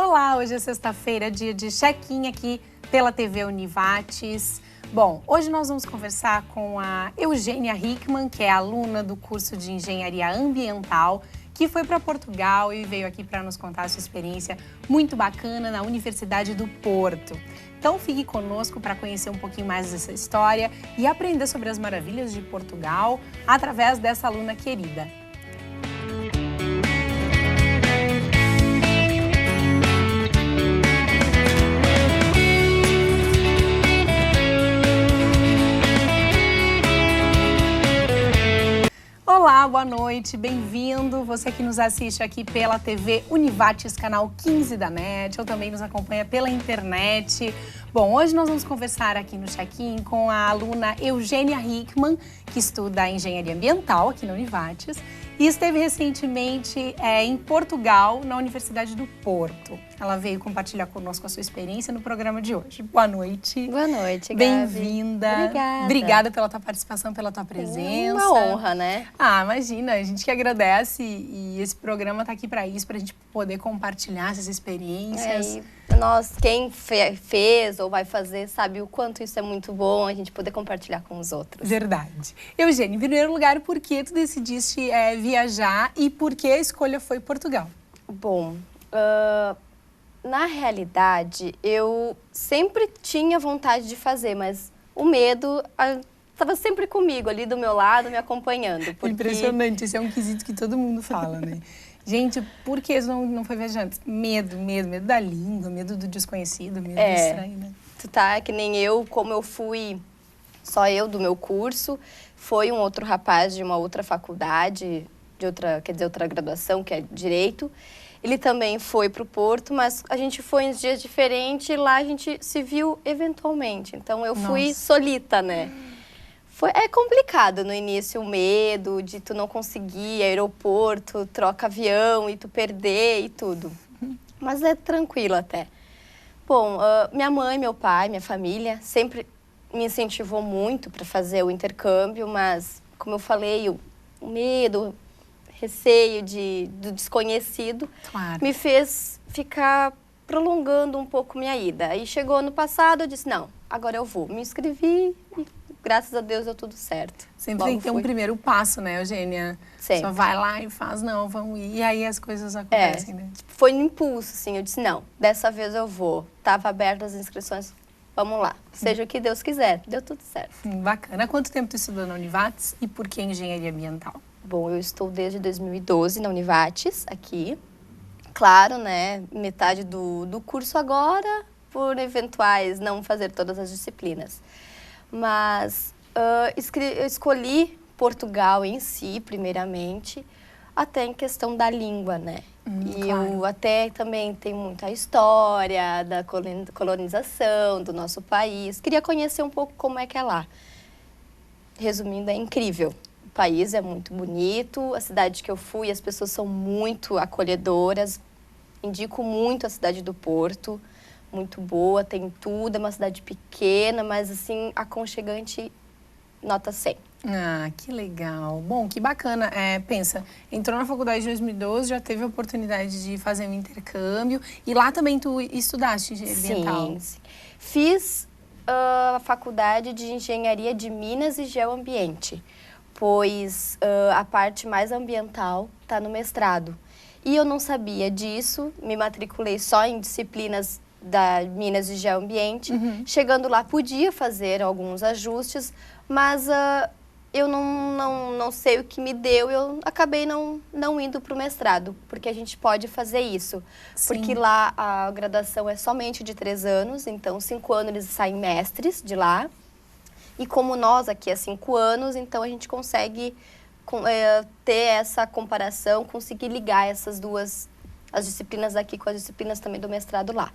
Olá, hoje é sexta-feira, dia de check-in aqui pela TV Univates. Bom, hoje nós vamos conversar com a Eugênia Hickman, que é aluna do curso de Engenharia Ambiental, que foi para Portugal e veio aqui para nos contar a sua experiência muito bacana na Universidade do Porto. Então fique conosco para conhecer um pouquinho mais dessa história e aprender sobre as maravilhas de Portugal através dessa aluna querida. Olá, boa noite, bem-vindo. Você que nos assiste aqui pela TV Univates, canal 15 da NET, ou também nos acompanha pela internet. Bom, hoje nós vamos conversar aqui no check-in com a aluna Eugênia Hickman, que estuda Engenharia Ambiental aqui na Univates e esteve recentemente em Portugal, na Universidade do Porto. Ela veio compartilhar conosco a sua experiência no programa de hoje. Boa noite. Boa noite, Gabi. Bem-vinda. Obrigada. Obrigada pela tua participação, pela tua presença. É uma honra, né? Ah, imagina, a gente que agradece e esse programa tá aqui para isso, para a gente poder compartilhar essas experiências. Nós, quem fez ou vai fazer, sabe o quanto isso é muito bom, a gente poder compartilhar com os outros. Verdade. Eugênia, em primeiro lugar, por que tu decidiste viajar e por que a escolha foi Portugal? Bom, na realidade, eu sempre tinha vontade de fazer, mas o medo estava sempre comigo, ali do meu lado, me acompanhando. Porque... Impressionante, esse é um quesito que todo mundo fala, né? Gente, por que não foi viajante? Medo da língua, medo do desconhecido, medo do estranho, né? Tu tá que nem eu, como eu fui só eu do meu curso, foi um outro rapaz de uma outra faculdade, outra graduação, que é Direito. Ele também foi para o Porto, mas a gente foi em dias diferentes e lá a gente se viu eventualmente. Então eu fui solita, né? É complicado no início, o medo de tu não conseguir, aeroporto, troca avião e tu perder e tudo. Mas é tranquilo até. Bom, minha mãe, meu pai, minha família sempre me incentivou muito para fazer o intercâmbio, mas, como eu falei, o medo, receio do desconhecido me fez ficar prolongando um pouco minha ida. Aí chegou ano passado, eu disse, não, agora eu vou. Me inscrevi e graças a Deus deu tudo certo. Sempre tem que ter um primeiro passo, né, Eugênia? Sempre. Só vai lá e faz, não, vamos ir. E aí as coisas acontecem, né? Foi no impulso, assim, eu disse, não, dessa vez eu vou. Tava aberta as inscrições, vamos lá. Seja o que Deus quiser, deu tudo certo. Bacana. Há quanto tempo tu estudou na Univates e por que Engenharia Ambiental? Bom, eu estou desde 2012 na Univates, aqui. Claro, né, metade do curso agora, por eventuais não fazer todas as disciplinas. Mas eu escolhi Portugal em si, primeiramente, até em questão da língua, né? Eu até também tenho muita história da colonização do nosso país. Queria conhecer um pouco como é que é lá. Resumindo, é incrível. O país é muito bonito, a cidade que eu fui, as pessoas são muito acolhedoras. Indico muito a cidade do Porto. Muito boa, tem tudo, é uma cidade pequena, mas assim, aconchegante, nota 100. Ah, que legal. Bom, que bacana. Pensa, entrou na faculdade em 2012, já teve a oportunidade de fazer um intercâmbio e lá também tu estudaste engenharia ambiental? Sim. Fiz a faculdade de Engenharia de Minas e Geoambiente, pois a parte mais ambiental está no mestrado. E eu não sabia disso, me matriculei só em disciplinas da Minas e Geoambiente. Chegando lá, podia fazer alguns ajustes, mas eu não sei o que me deu, eu acabei não indo para o mestrado, porque a gente pode fazer isso. Sim. Porque lá a graduação é somente de 3 anos, então 5 anos eles saem mestres de lá. E como nós aqui é 5 anos, então a gente consegue ter essa comparação, conseguir ligar essas duas, as disciplinas aqui com as disciplinas também do mestrado lá.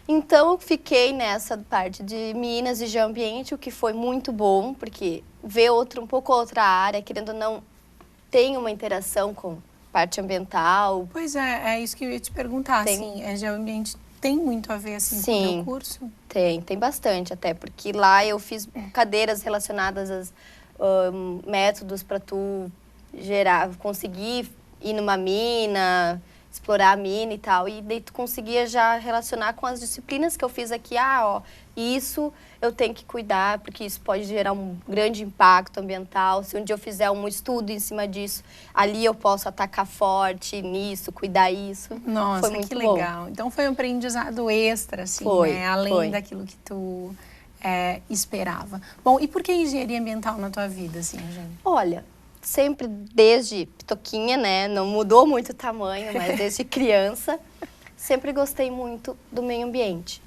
Então, eu fiquei nessa parte de Minas e Geoambiente, o que foi muito bom, porque ver um pouco outra área, querendo ou não, tem uma interação com parte ambiental. Pois é isso que eu ia te perguntar, assim, Geoambiente tem muito a ver, assim, com o teu curso? Tem bastante até, porque lá eu fiz cadeiras relacionadas aos métodos para tu conseguir ir numa mina, explorar a mina e tal. E daí tu conseguia já relacionar com as disciplinas que eu fiz aqui. Isso eu tenho que cuidar, porque isso pode gerar um grande impacto ambiental. Se um dia eu fizer um estudo em cima disso, ali eu posso atacar forte nisso, cuidar isso. Nossa, foi muito que bom. legal. Então foi um aprendizado extra, assim, Foi, né? Além daquilo que tu esperava. Bom, e por que engenharia ambiental na tua vida, assim, Eugênia? Olha, sempre desde pitoquinha, né? Não mudou muito o tamanho, mas desde criança, sempre gostei muito do meio ambiente.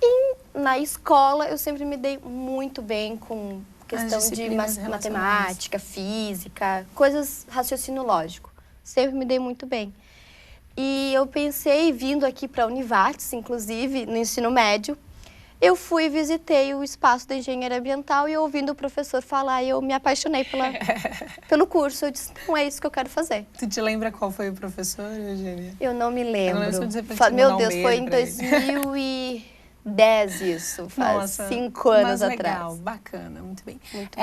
E na escola eu sempre me dei muito bem com questão de matemática, física, coisas raciocínio lógico. Sempre me dei muito bem. E eu pensei, vindo aqui para a Univates, inclusive, no ensino médio, eu fui e visitei o espaço da engenharia ambiental e ouvindo o professor falar, eu me apaixonei pelo curso. Eu disse, não é isso que eu quero fazer. Tu te lembra qual foi o professor, Eugênia? Eu não me lembro. Eu não sei Meu Deus, foi em 2010 isso, faz 5 anos legal, atrás. Bacana, muito bem. Muito bom.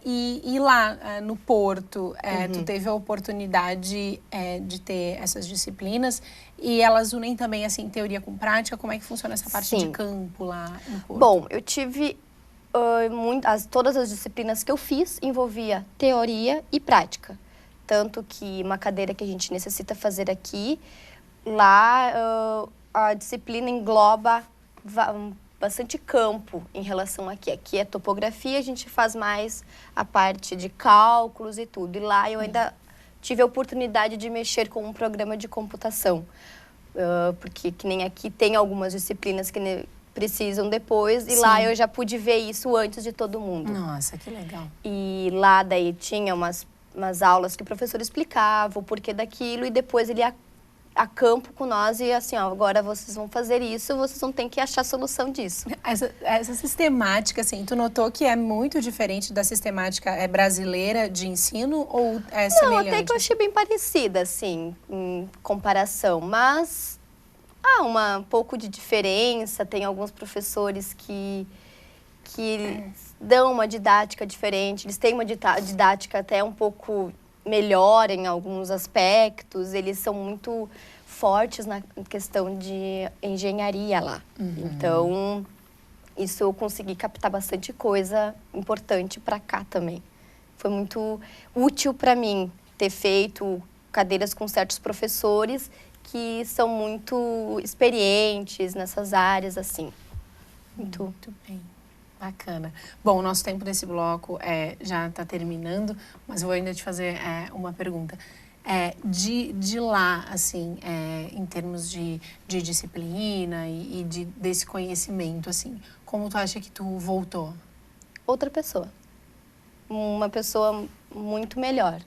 E lá no Porto, tu teve a oportunidade de ter essas disciplinas e elas unem também, assim, teoria com prática? Como é que funciona essa parte de campo lá no Porto? Bom, eu tive todas as disciplinas que eu fiz envolvia teoria e prática. Tanto que uma cadeira que a gente necessita fazer aqui, lá a disciplina engloba bastante campo em relação aqui. Aqui é topografia, a gente faz mais a parte de cálculos e tudo. E lá eu ainda tive a oportunidade de mexer com um programa de computação. Porque que nem aqui tem algumas disciplinas que precisam depois. E lá eu já pude ver isso antes de todo mundo. Nossa, que legal. E lá daí tinha umas aulas que o professor explicava o porquê daquilo. E depois ele ia a campo com nós e assim, agora vocês vão fazer isso, vocês vão ter que achar a solução disso. Essa sistemática, assim, tu notou que é muito diferente da sistemática brasileira de ensino ou é semelhante? Não, até que eu achei bem parecida, assim, em comparação, mas há um pouco de diferença, tem alguns professores que dão uma didática diferente, eles têm uma didática até um pouco melhor em alguns aspectos, eles são muito fortes na questão de engenharia lá. Então, isso eu consegui captar bastante coisa importante para cá também. Foi muito útil para mim ter feito cadeiras com certos professores que são muito experientes nessas áreas, assim. Muito bem. Bacana. Bom, o nosso tempo nesse bloco já está terminando, mas eu vou ainda te fazer uma pergunta. De lá, assim, em termos de disciplina e desse conhecimento, assim, como tu acha que tu voltou? Outra pessoa. Uma pessoa muito melhor.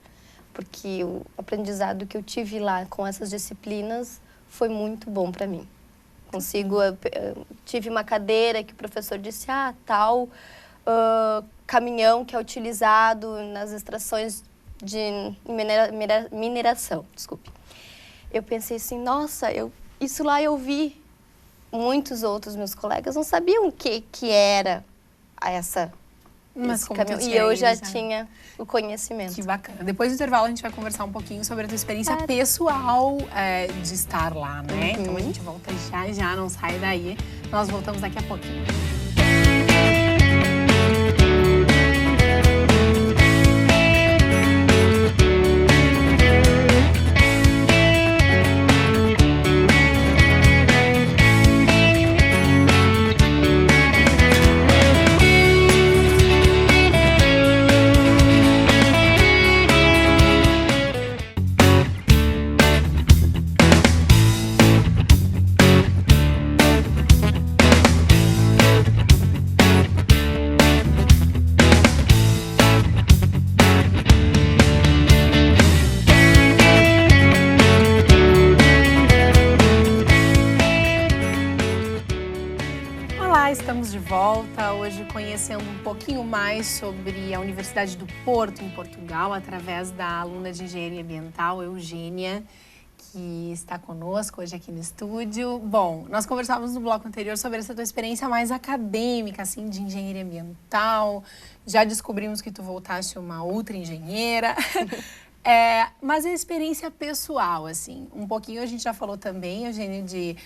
Porque o aprendizado que eu tive lá com essas disciplinas foi muito bom para mim. Tive uma cadeira que o professor disse, tal caminhão que é utilizado nas extrações de mineração, desculpe. Eu pensei assim, nossa, isso lá eu vi. Muitos outros meus colegas não sabiam o que era esse caminhão. E eu já tinha o conhecimento. Que bacana. Depois do intervalo a gente vai conversar um pouquinho sobre a tua experiência pessoal de estar lá, né? Então a gente volta já, não sai daí. Nós voltamos daqui a pouquinho. Estamos de volta, hoje conhecendo um pouquinho mais sobre a Universidade do Porto, em Portugal, através da aluna de Engenharia Ambiental, Eugênia, que está conosco hoje aqui no estúdio. Bom, nós conversávamos no bloco anterior sobre essa tua experiência mais acadêmica, assim, de engenharia ambiental. Já descobrimos que tu voltaste uma outra engenheira. Mas a experiência pessoal, assim, um pouquinho a gente já falou também, Eugênia, de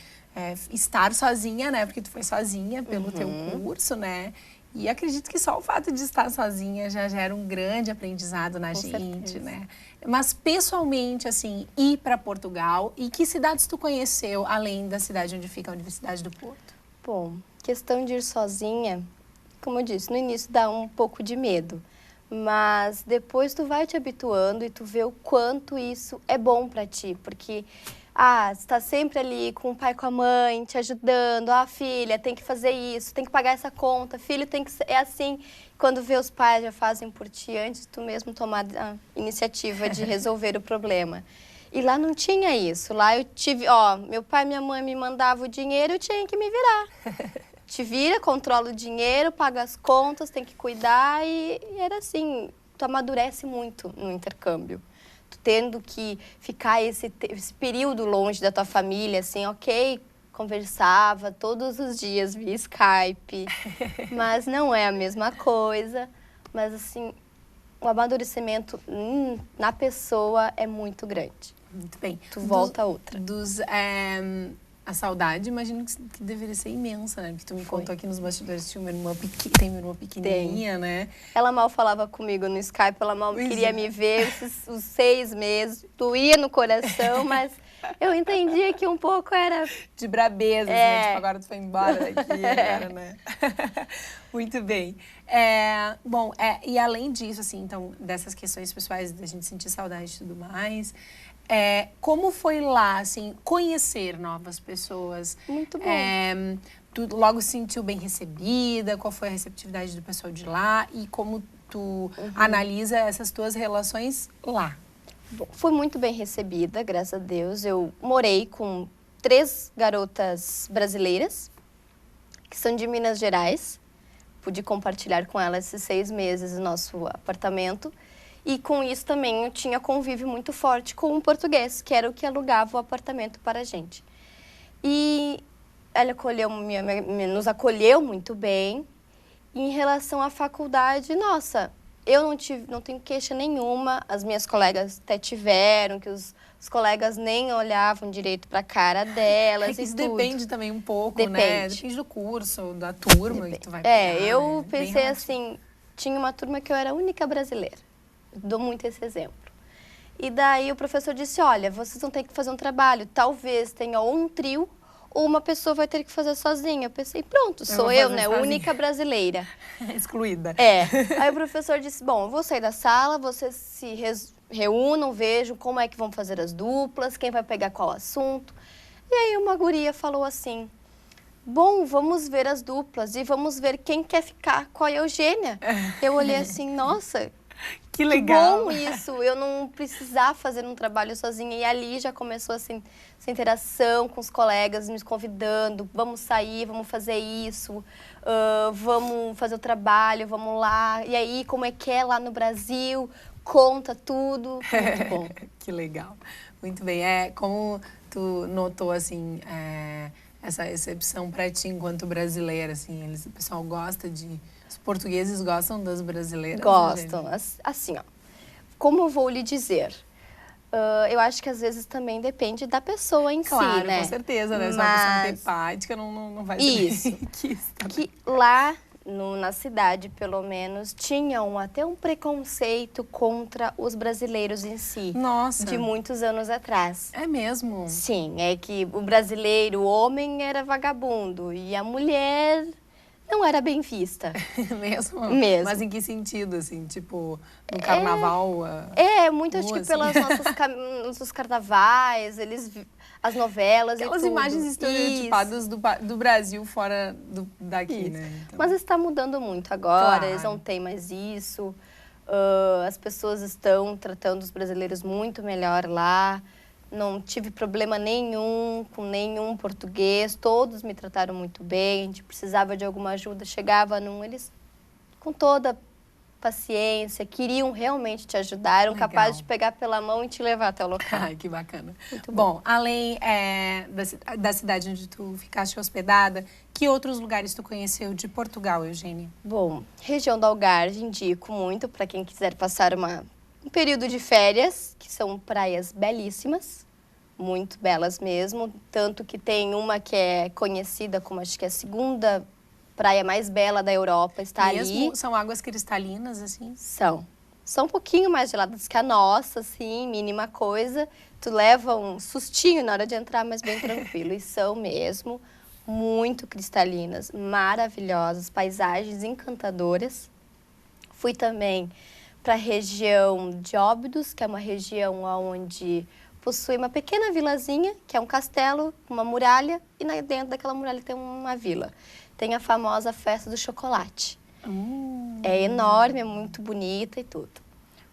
estar sozinha, né? Porque tu foi sozinha pelo teu curso, né? E acredito que só o fato de estar sozinha já gera um grande aprendizado na gente, né? Mas pessoalmente, assim, ir para Portugal, e que cidades tu conheceu além da cidade onde fica a Universidade do Porto? Bom, questão de ir sozinha, como eu disse, no início dá um pouco de medo. Mas depois tu vai te habituando e tu vê o quanto isso é bom para ti, porque você tá sempre ali com o pai e com a mãe, te ajudando, filha, tem que fazer isso, tem que pagar essa conta, filho tem que ser, é assim. Quando vê os pais já fazem por ti antes de tu mesmo tomar a iniciativa de resolver o problema. E lá não tinha isso, lá eu tive, meu pai e minha mãe me mandavam o dinheiro, eu tinha que me virar. Te vira, controla o dinheiro, paga as contas, tem que cuidar e era assim, tu amadurece muito no intercâmbio. Tu tendo que ficar esse período longe da tua família, assim, ok, conversava todos os dias via Skype, mas não é a mesma coisa. Mas assim, o amadurecimento na pessoa é muito grande. Muito bem. Tu volta a outra. A saudade, imagino que deveria ser imensa, né? Porque tu me contou aqui nos bastidores que tinha uma irmã tem uma irmã pequenininha, né? Ela mal falava comigo no Skype, ela mal queria me ver os 6 meses. Doía no coração, mas eu entendia que um pouco era... De brabeza, né? Tipo, agora tu foi embora daqui, agora, né? Muito bem. E além disso, assim, então, dessas questões pessoais, da gente sentir saudade e tudo mais... como foi lá, assim, conhecer novas pessoas? Muito bom. Tu logo se sentiu bem recebida? Qual foi a receptividade do pessoal de lá? E como tu analisa essas tuas relações lá? Bom, fui muito bem recebida, graças a Deus. Eu morei com 3 garotas brasileiras, que são de Minas Gerais. Pude compartilhar com elas esses 6 meses no nosso apartamento. E com isso também eu tinha convívio muito forte com o português, que era o que alugava o apartamento para a gente. E ela nos acolheu muito bem. E em relação à faculdade, nossa, eu não tenho queixa nenhuma. As minhas colegas até tiveram, que os colegas nem olhavam direito para a cara delas Isso tudo. Depende também um pouco, né? Depende do curso, da turma que tu vai pegar. Eu pensei assim, tinha uma turma que eu era a única brasileira. Dou muito esse exemplo. E daí o professor disse, olha, vocês vão ter que fazer um trabalho, talvez tenha ou um trio ou uma pessoa vai ter que fazer sozinha. Eu pensei, pronto, sou eu, né, única brasileira. Excluída. Aí o professor disse, bom, eu vou sair da sala, vocês se reúnam, vejam como é que vão fazer as duplas, quem vai pegar qual assunto. E aí uma guria falou assim, bom, vamos ver as duplas e vamos ver quem quer ficar com a Eugênia. Eu olhei assim, nossa... Que legal! Que bom isso, eu não precisar fazer um trabalho sozinha. E ali já começou assim, essa interação com os colegas, me convidando. Vamos sair, vamos fazer isso, vamos fazer o trabalho, vamos lá. E aí, como é que é lá no Brasil? Conta tudo, muito bom. Que legal, muito bem. Como tu notou, assim, essa recepção para ti enquanto brasileira, assim, o pessoal gosta de... Os portugueses gostam das brasileiras? Gostam. Assim, como eu vou lhe dizer? Eu acho que às vezes também depende da pessoa em si, né? Claro, com certeza, né? Se uma pessoa antipática não vai ser isso. Que lá na cidade, pelo menos, tinham até um preconceito contra os brasileiros em si. Nossa! De muitos anos atrás. É mesmo? Sim, é que o brasileiro, o homem era vagabundo e a mulher... não era bem vista. Mesmo? Mas em que sentido, assim? Tipo, no carnaval? Muito, acho que pelas nossos carnavais, as novelas aquelas e tudo. Imagens estereotipadas do Brasil fora daqui, né? Então... Mas está mudando muito agora, claro. Eles não têm mais isso. As pessoas estão tratando os brasileiros muito melhor lá. Não tive problema nenhum com nenhum português, todos me trataram muito bem, a gente precisava de alguma ajuda, chegava eles com toda paciência, queriam realmente te ajudar, eram capazes de pegar pela mão e te levar até o local. Ai, que bacana. Muito bom. Além da cidade onde tu ficaste hospedada, que outros lugares tu conheceu de Portugal, Eugênia? Bom, região do Algarve, indico muito para quem quiser passar um período de férias, que são praias belíssimas, muito belas mesmo. Tanto que tem uma que é conhecida como, acho que é a segunda praia mais bela da Europa, está Mesmo ali. são águas cristalinas, assim? São um pouquinho mais geladas que a nossa, assim, mínima coisa. Tu leva um sustinho na hora de entrar, mas bem tranquilo. E são mesmo muito cristalinas, maravilhosas, paisagens encantadoras. Fui também para a região de Óbidos, que é uma região onde possui uma pequena vilazinha, que é um castelo, uma muralha, e dentro daquela muralha tem uma vila. Tem a famosa Festa do Chocolate. É enorme, é muito bonita e tudo.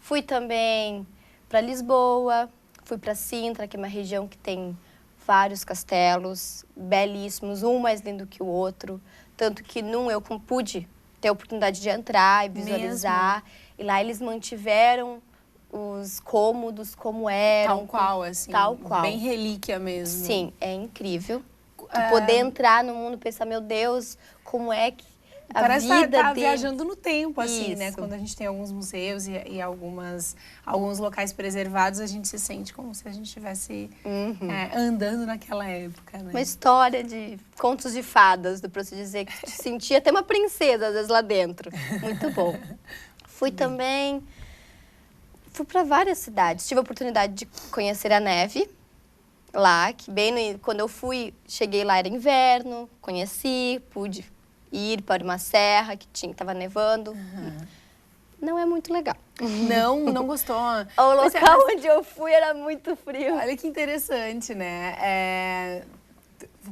Fui também para Lisboa, fui para Sintra, que é uma região que tem vários castelos belíssimos, um mais lindo que o outro. Tanto que num eu pude ter a oportunidade de entrar e visualizar. Mesmo? E lá eles mantiveram os cômodos como eram. Tal qual, assim. Tal qual. Bem relíquia mesmo. Sim, é incrível. Tu poder entrar no mundo e pensar, meu Deus, como é que a Parece vida tá dele... viajando no tempo, assim, né? Isso. Quando a gente tem alguns museus e alguns locais preservados, a gente se sente como se a gente estivesse andando naquela época, né? Uma história de contos de fadas, para se dizer que te sentia até uma princesa, às vezes, lá dentro. Muito bom. Fui para várias cidades. Tive a oportunidade de conhecer a neve lá, que quando eu fui, cheguei lá, era inverno, conheci, pude ir para uma serra que estava nevando. Não é muito legal. Não gostou? O local onde eu fui era muito frio. Olha que interessante, né?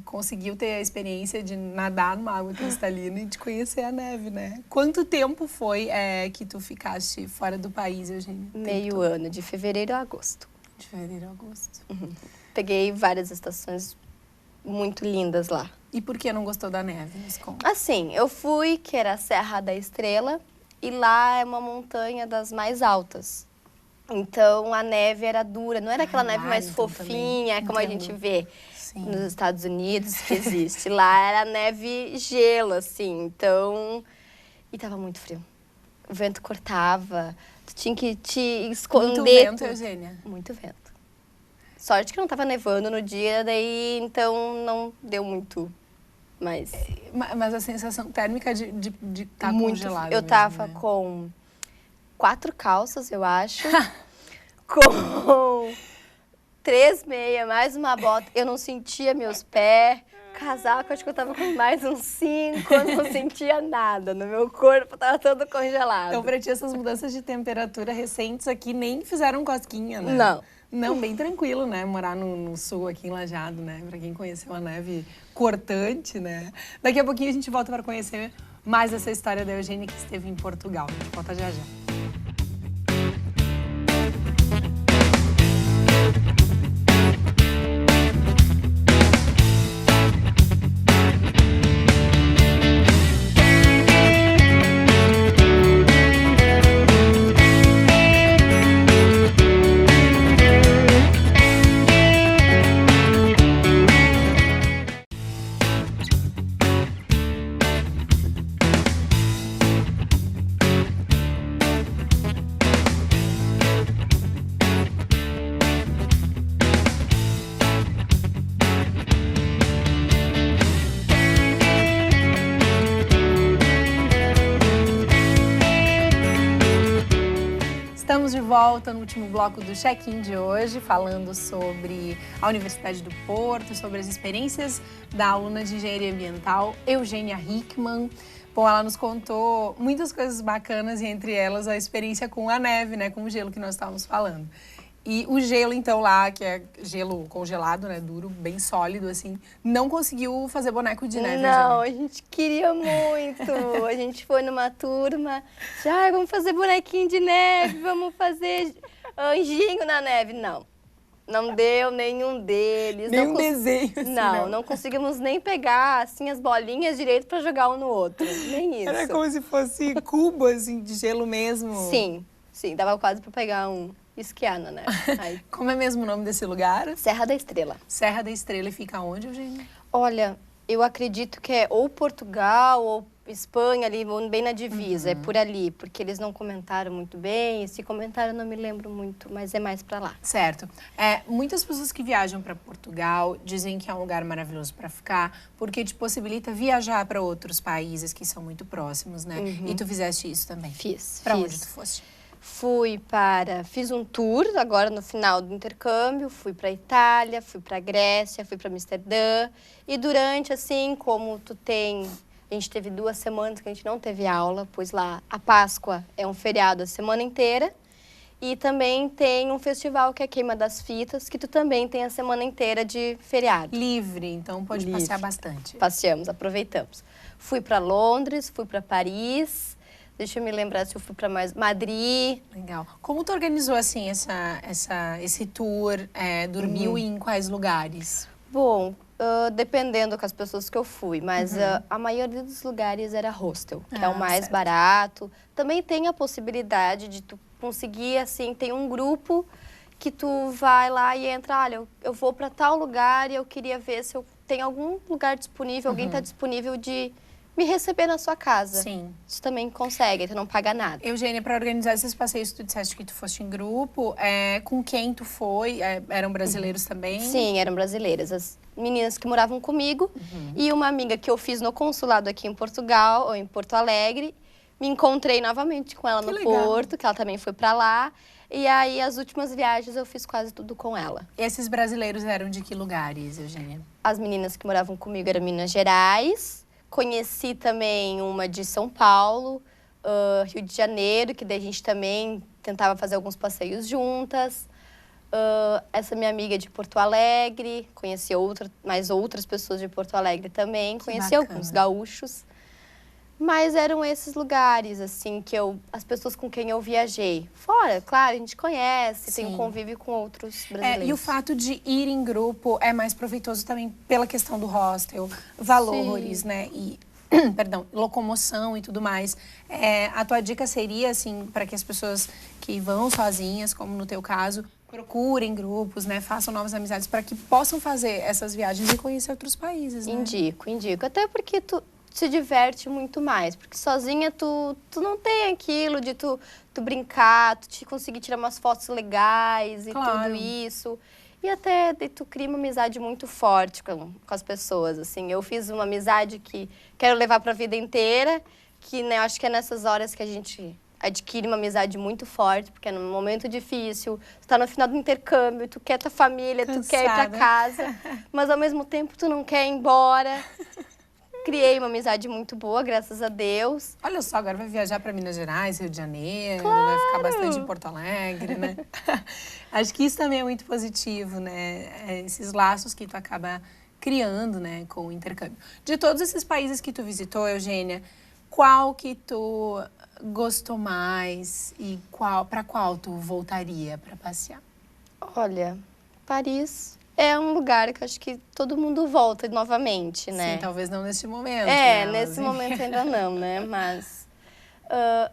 Conseguiu ter a experiência de nadar numa água cristalina e de conhecer a neve, né? Quanto tempo foi que tu ficaste fora do país, Eugênia? Meio ano, de fevereiro a agosto. De fevereiro a agosto. Peguei várias estações muito lindas lá. E por que não gostou da neve? Nos conta. Assim, eu fui, que era a Serra da Estrela, e lá é uma montanha das mais altas. Então, a neve era dura, não era aquela neve mais então fofinha, também. como a Entendo. gente vê Sim. nos Estados Unidos, que existe. Lá era neve gelo, assim, então... E tava muito frio. O vento cortava, tu tinha que te esconder. Muito vento, Eugênia? Muito vento. Sorte que não tava nevando no dia, daí então não deu muito mais. Mas a sensação térmica de estar Muito congelada Eu mesmo, tava né? com 4 calças, eu acho, com 3 meias, mais uma bota. Eu não sentia meus pés. Casaco, acho que eu tava com mais uns 5, eu não sentia nada. No meu corpo tava todo congelado. Então, pra ti, essas mudanças de temperatura recentes aqui nem fizeram cosquinha, né? Não. Não, bem tranquilo, né? Morar no sul, aqui em Lajeado, né? Pra quem conheceu a neve cortante, né? Daqui a pouquinho a gente volta para conhecer mais essa história da Eugênia que esteve em Portugal. A gente volta já já. Estamos de volta no último bloco do check-in de hoje, falando sobre a Universidade do Porto, sobre as experiências da aluna de Engenharia Ambiental, Eugênia Hickman. Bom, ela nos contou muitas coisas bacanas e entre elas a experiência com a neve, né, com o gelo que nós estávamos falando. E o gelo, então, lá, que é gelo congelado, né, duro, bem sólido, assim, não conseguiu fazer boneco de neve, Não, Eugênia? a gente queria muito. A gente foi numa turma, já vamos fazer bonequinho de neve, vamos fazer anjinho na neve. Não deu nenhum deles. Nenhum desenho, assim, Não conseguimos nem pegar, assim, as bolinhas direito para jogar um no outro. Nem isso. Era como se fosse cubo, assim, de gelo mesmo. Sim, dava quase para pegar esquiar na neve. Aí, Como é mesmo o nome desse lugar? Serra da Estrela. Serra da Estrela. E fica onde, Eugênia? Olha, eu acredito que é ou Portugal, ou Espanha, ali bem na divisa, é por ali, porque eles não comentaram muito bem. Esse comentário eu não me lembro muito, mas é mais para lá. Certo. Muitas pessoas que viajam para Portugal dizem que é um lugar maravilhoso para ficar, porque te possibilita viajar para outros países que são muito próximos, né? E tu fizeste isso também? Fiz. Para onde tu foste? Fiz um tour agora no final do intercâmbio, fui para Itália, fui para Grécia, fui para Amsterdã. E durante, assim, como a gente teve 2 semanas que a gente não teve aula, pois lá a Páscoa é um feriado a semana inteira. E também tem um festival que é a Queima das Fitas, que tu também tem a semana inteira de feriado. Livre, então pode passear bastante. Passeamos, aproveitamos. Fui para Londres, fui para Paris. Deixa eu me lembrar se eu fui para Madrid. Legal. Como tu organizou, assim, esse tour? Dormiu em quais lugares? Bom, dependendo com as pessoas que eu fui, mas a maioria dos lugares era hostel, que é o mais barato. Também tem a possibilidade de tu conseguir, assim, tem um grupo que tu vai lá e entra, olha, eu vou para tal lugar e eu queria ver se eu tenho algum lugar disponível, alguém está disponível de me receber na sua casa. Sim. Isso também consegue, tu não paga nada. Eugênia, para organizar esses passeios, tu disseste que tu foste em grupo. Com quem tu foi? Eram brasileiros também? Sim, eram brasileiras. As meninas que moravam comigo e uma amiga que eu fiz no consulado aqui em Portugal, ou em Porto Alegre. Me encontrei novamente com ela no Porto, que ela também foi para lá. E aí, as últimas viagens, eu fiz quase tudo com ela. E esses brasileiros eram de que lugares, Eugênia? As meninas que moravam comigo eram Minas Gerais. Conheci também uma de São Paulo, Rio de Janeiro, que daí a gente também tentava fazer alguns passeios juntas. Essa minha amiga de Porto Alegre, conheci mais outras pessoas de Porto Alegre também. Conheci alguns gaúchos. Mas eram esses lugares, assim, as pessoas com quem eu viajei. Fora, claro, a gente conhece, tem um convívio com outros brasileiros. E o fato de ir em grupo é mais proveitoso também pela questão do hostel, valores, né? E, perdão, locomoção e tudo mais. A tua dica seria, assim, para que as pessoas que vão sozinhas, como no teu caso, procurem grupos, né? Façam novas amizades para que possam fazer essas viagens e conhecer outros países, né? Indico. Até porque tu se diverte muito mais, porque sozinha tu não tem aquilo de tu brincar, tu conseguir tirar umas fotos legais e tudo isso. E até tu cria uma amizade muito forte com as pessoas, assim. Eu fiz uma amizade que quero levar para a vida inteira, que, né, acho que é nessas horas que a gente adquire uma amizade muito forte, porque é num momento difícil, tu tá no final do intercâmbio, tu quer tua família, tu quer ir para casa, mas ao mesmo tempo tu não quer ir embora. Criei uma amizade muito boa, graças a Deus. Olha só, agora vai viajar para Minas Gerais, Rio de Janeiro, vai ficar bastante em Porto Alegre, né? Acho que isso também é muito positivo, né? Esses laços que tu acaba criando, né, com o intercâmbio. De todos esses países que tu visitou, Eugênia, qual que tu gostou mais e para qual tu voltaria para passear? Olha, Paris é um lugar que eu acho que todo mundo volta novamente, né? Sim, talvez não neste momento. Né? Nesse momento ainda não, né? Mas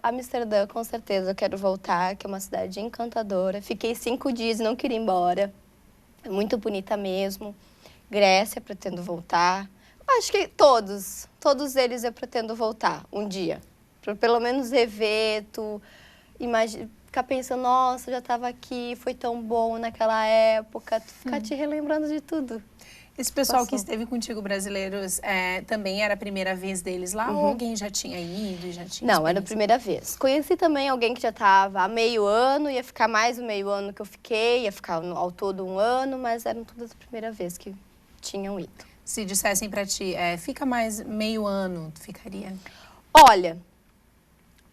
Amsterdã, com certeza, eu quero voltar, que é uma cidade encantadora. Fiquei 5 dias e não queria ir embora. É muito bonita mesmo. Grécia, pretendo voltar. Acho que todos eles eu pretendo voltar um dia. Para pelo menos rever, ficar pensando, nossa, já estava aqui, foi tão bom naquela época, tu ficar te relembrando de tudo. Esse pessoal que esteve contigo, brasileiros, também era a primeira vez deles lá ou alguém já tinha ido? Não, era a primeira vez. Conheci também alguém que já estava há meio ano, ia ficar mais o meio ano que eu fiquei, ia ficar ao todo 1 ano, mas eram todas a primeira vez que tinham ido. Se dissessem pra ti, fica mais meio ano, tu ficaria? Olha,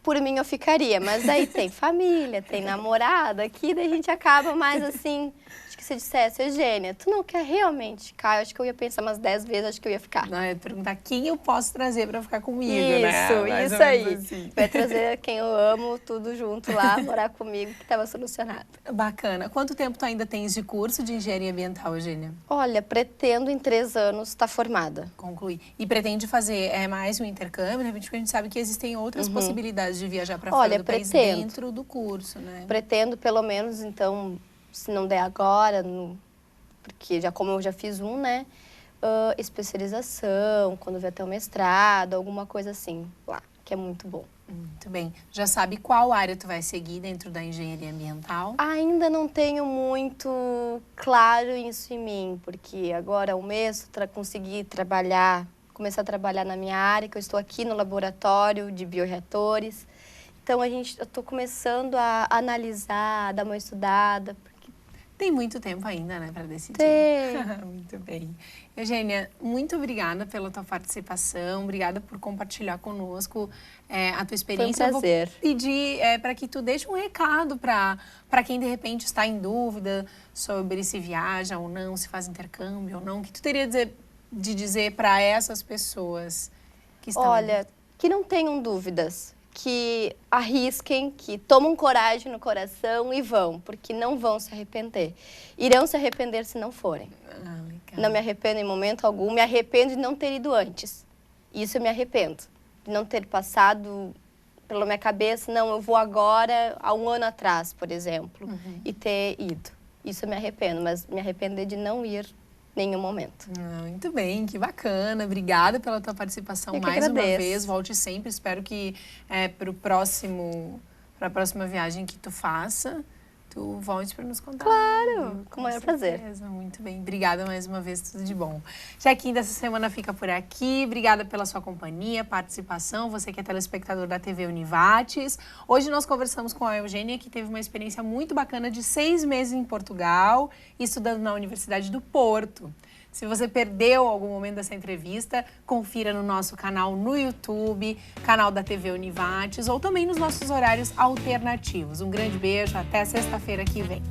por mim eu ficaria, mas daí tem família, tem namorada aqui, daí a gente acaba mais assim, acho que se dissesse, Eugênia, tu não quer realmente ficar? Eu acho que eu ia pensar umas 10 vezes, acho que eu ia ficar. Não, eu ia perguntar quem eu posso trazer pra ficar comigo, né? Isso aí. Assim. Vai trazer quem eu amo, tudo junto lá, morar comigo, que tava solucionado. Bacana. Quanto tempo tu ainda tens de curso de engenharia ambiental, Eugênia? Olha, pretendo em 3 anos estar formada. Concluir. E pretende fazer mais um intercâmbio, de repente, porque a gente sabe que existem outras possibilidades de viajar para fora do país dentro do curso, né? Pretendo, pelo menos, então, se não der agora, porque como eu já fiz um, né? especialização, quando vier até o mestrado, alguma coisa assim lá, que é muito bom. Muito bem. Já sabe qual área tu vai seguir dentro da engenharia ambiental? Ainda não tenho muito claro isso em mim, porque agora é um mês para conseguir começar a trabalhar na minha área, que eu estou aqui no laboratório de bioreatores. Então, eu estou começando a analisar, a dar uma estudada. Tem muito tempo ainda, né, para decidir. Tem. Muito bem. Eugênia, muito obrigada pela tua participação, obrigada por compartilhar conosco a tua experiência. Foi um prazer. Eu vou pedir para que tu deixe um recado para quem, de repente, está em dúvida sobre se viaja ou não, se faz intercâmbio ou não. O que tu teria de dizer para essas pessoas que estão... Olha, que não tenham dúvidas, que arrisquem, que tomam coragem no coração e vão, porque não vão se arrepender. Irão se arrepender se não forem. Não me arrependo em momento algum, me arrependo de não ter ido antes. Isso eu me arrependo, de não ter passado pela minha cabeça, não, eu vou agora, há um ano atrás, por exemplo, e ter ido. Isso eu me arrependo, mas me arrepender de não ir nenhum momento. Muito bem, que bacana. Obrigada pela tua participação mais uma vez. Volte sempre. Espero que para a próxima viagem que tu faça, tu volte para nos contar. Claro, com o maior prazer. Muito bem. Obrigada mais uma vez, tudo de bom. Check-in dessa semana fica por aqui. Obrigada pela sua companhia, participação. Você que é telespectador da TV Univates. Hoje nós conversamos com a Eugênia, que teve uma experiência muito bacana de 6 meses em Portugal, estudando na Universidade do Porto. Se você perdeu algum momento dessa entrevista, confira no nosso canal no YouTube, canal da TV Univates, ou também nos nossos horários alternativos. Um grande beijo, até sexta-feira que vem.